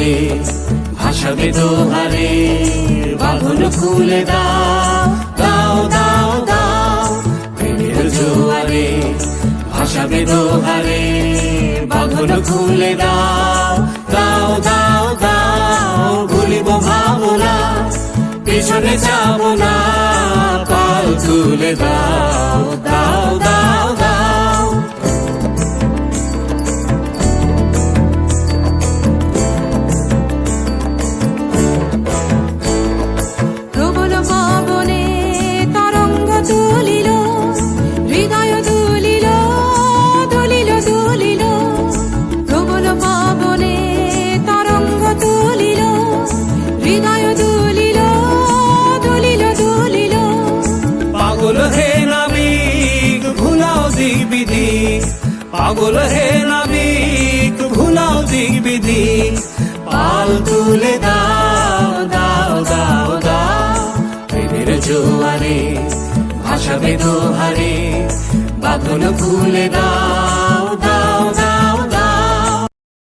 জোয়ারে ভাসাবে দোহারে, বাঁধন খুলে দাও দাও দাও দাও। প্রেমের জোয়ারে ভাসাবে দোহারে, বাঁধন খুলে দাও দাও দাও দাও। ভুলিব ভাবনা, পিছনে যাব না, পাল তুলে দাও দাও দাও দাও। প্রবল পবনে তরঙ্গ তুলিল, হৃদয় দুলিল দুলিল দুলিল। প্রবল পবনে তরঙ্গ তুলিল, হৃদয় দুলিল দুলিল দুলিল। পাগল হে নাবিক ভুলাও দিক বিদিক, পাগল হে নাবিক ভুলাও দিক বিদিক। পাল তুলে দাও দাও দাও দাও। প্রেমের জোয়ারে ভাসাবে দোহারে, বাঁধন খুলে দাও